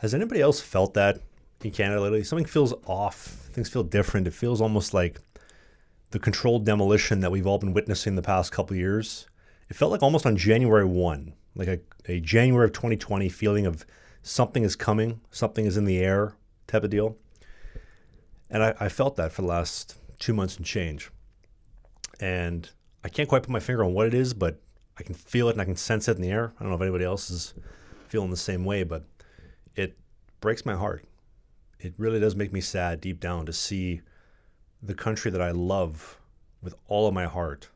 Has anybody else felt that in Canada lately? Something feels off. Things feel different. It feels almost like the controlled demolition that we've all been witnessing the past couple of years. It felt like almost on January 1, like a January of 2020 feeling of something is coming, something is in the air type of deal. And I felt that for the last 2 months and change. And I can't quite put my finger on what it is, but I can feel it and I can sense it in the air. I don't know if anybody else is feeling the same way, but it breaks my heart. It really does make me sad deep down to see the country that I love with all of my heart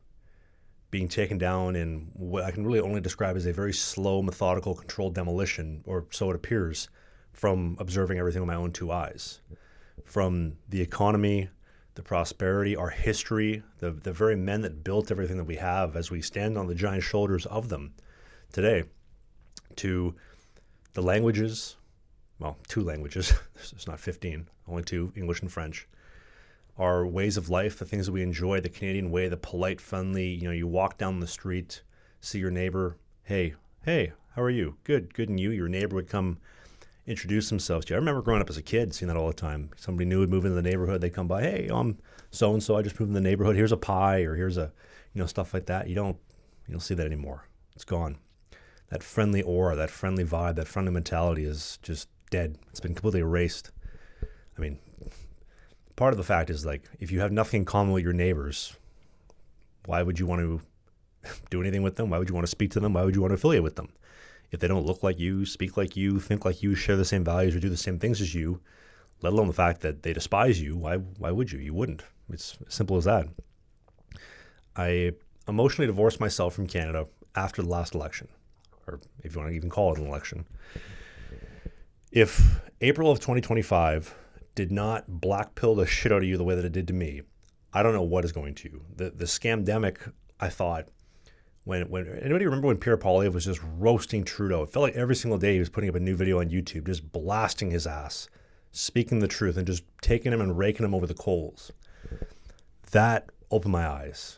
being taken down in what I can really only describe as a very slow, methodical, controlled demolition, or so it appears from observing everything with my own two eyes. From the economy, the prosperity, our history, the very men that built everything that we have as we stand on the giant shoulders of them today, to the languages, well, two languages, it's not 15, only two, English and French, our ways of life, the things that we enjoy, the Canadian way, the polite, friendly, you walk down the street, see your neighbor, hey, how are you? Good, and you? Your neighbor would come introduce themselves to you. I remember growing up as a kid, seeing that all the time. Somebody new would move into the neighborhood, they'd come by, hey, I'm so-and-so, I just moved in the neighborhood, here's a pie, or here's a, stuff like that. You don't see that anymore. It's gone. That friendly aura, that friendly vibe, that friendly mentality is just dead. It's been completely erased. I mean, part of the fact is, like, if you have nothing in common with your neighbors, why would you want to do anything with them? Why would you want to speak to them? Why would you want to affiliate with them? If they don't look like you, speak like you, think like you, share the same values, or do the same things as you, let alone the fact that they despise you, why would you? You wouldn't. It's as simple as that. I emotionally divorced myself from Canada after the last election, or if you want to even call it an election. If April of 2025 did not blackpill the shit out of you the way that it did to me, I don't know what is going to. The scamdemic, I thought, when anybody remember when Pierre Poilievre was just roasting Trudeau? It felt like every single day he was putting up a new video on YouTube, just blasting his ass, speaking the truth, and just taking him and raking him over the coals. That opened my eyes.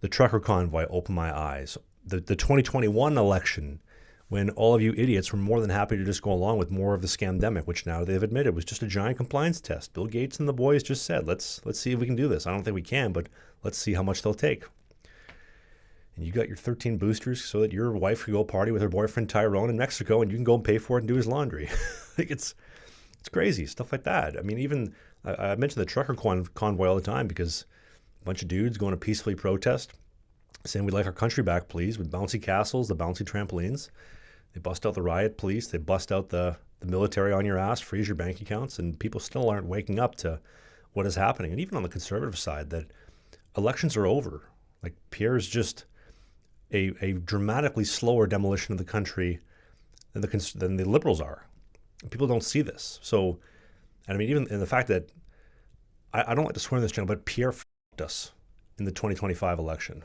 The trucker convoy opened my eyes. The 2021 election, when all of you idiots were more than happy to just go along with more of the scamdemic, which now they've admitted was just a giant compliance test. Bill Gates and the boys just said, let's see if we can do this. I don't think we can, but let's see how much they'll take. And you got your 13 boosters so that your wife could go party with her boyfriend Tyrone in Mexico, and you can go and pay for it and do his laundry. Like it's crazy, stuff like that. I mean, even I mention the trucker convoy all the time because a bunch of dudes going to peacefully protest, saying we'd like our country back, please, with bouncy castles, the bouncy trampolines. They bust out the riot police. They bust out the military on your ass, freeze your bank accounts, and people still aren't waking up to what is happening. And even on the conservative side, that elections are over. Like Pierre's just a dramatically slower demolition of the country than the Liberals are. People don't see this. So, and I mean, even in the fact that I don't like to swear in this channel, but Pierre f***ed us in the 2025 election.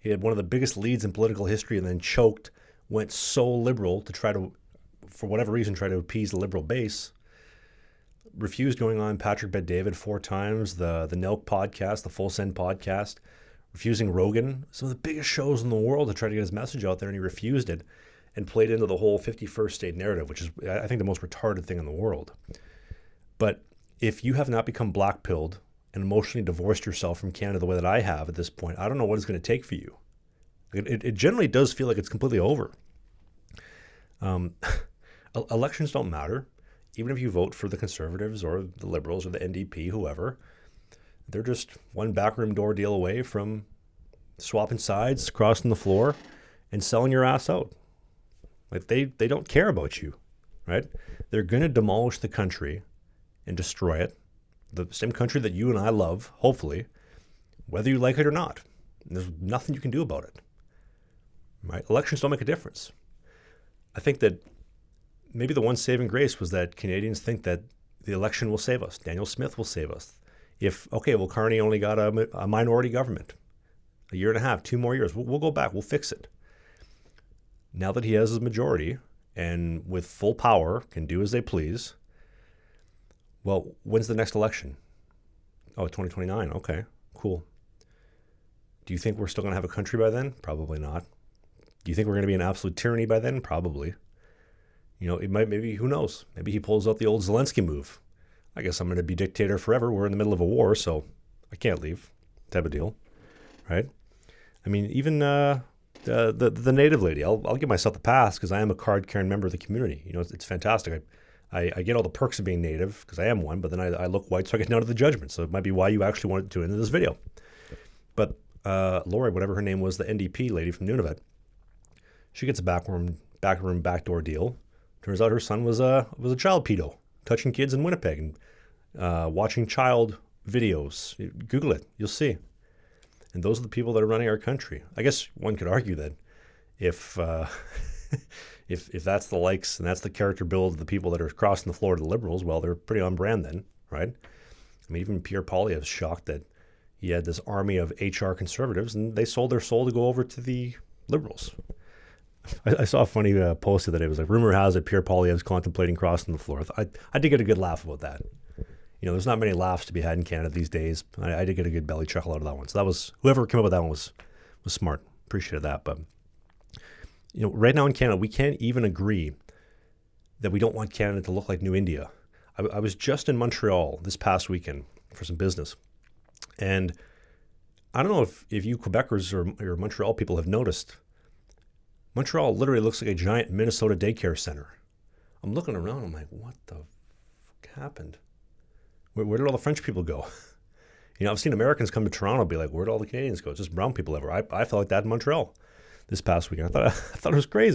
He had one of the biggest leads in political history and then choked, went so liberal to try to, for whatever reason, try to appease the liberal base. Refused going on Patrick Bet-David 4 times, the Nelk podcast, the Full Send podcast, refusing Rogan, some of the biggest shows in the world, to try to get his message out there, and he refused it and played into the whole 51st state narrative, which is, I think, the most retarded thing in the world. But if you have not become black-pilled and emotionally divorced yourself from Canada the way that I have at this point, I don't know what it's going to take for you. It generally does feel like it's completely over. Elections don't matter. Even if you vote for the Conservatives or the Liberals or the NDP, whoever, they're just one backroom door deal away from swapping sides, crossing the floor, and selling your ass out. Like they don't care about you, right? They're going to demolish the country and destroy it. The same country that you and I love, hopefully, whether you like it or not. And there's nothing you can do about it, right? Elections don't make a difference. I think that maybe the one saving grace was that Canadians think that the election will save us. Daniel Smith will save us. Carney only got a minority government, a year and a half, 2 more years. We'll go back. We'll fix it. Now that he has his majority and with full power can do as they please, well, when's the next election? Oh, 2029. Okay, cool. Do you think we're still going to have a country by then? Probably not. Do you think we're going to be in absolute tyranny by then? Probably. It might, maybe, who knows? Maybe he pulls out the old Zelensky move. I guess I'm going to be dictator forever. We're in the middle of a war, so I can't leave, type of deal, right? I mean, even the native lady, I'll give myself the pass because I am a card-carrying member of the community. It's fantastic. I get all the perks of being native because I am one, but then I look white, so I get none of the judgment. So it might be why you actually wanted to into this video. But Lori, whatever her name was, the NDP lady from Nunavut, she gets a backdoor deal. Turns out her son was a child pedo, touching kids in Winnipeg and watching child videos. Google it, you'll see. And those are the people that are running our country. I guess one could argue that if if that's the likes and that's the character build of the people that are crossing the floor to the Liberals, well, they're pretty on brand then, right? I mean, even Pierre Poilievre is shocked that he had this army of HR conservatives and they sold their soul to go over to the Liberals. I saw a funny post that it was like, rumor has it Pierre Poilievre's contemplating crossing the floor. I did get a good laugh about that. There's not many laughs to be had in Canada these days. I did get a good belly chuckle out of that one. So that was, whoever came up with that one was smart. Appreciated that. But, right now in Canada, we can't even agree that we don't want Canada to look like New India. I was just in Montreal this past weekend for some business. And I don't know if you Quebecers or Montreal people have noticed, Montreal literally looks like a giant Minnesota daycare center. I'm looking around, I'm like, what the fuck happened? Where did all the French people go? I've seen Americans come to Toronto and be like, where did all the Canadians go? It's just brown people everywhere. I felt like that in Montreal this past weekend. I thought it was crazy.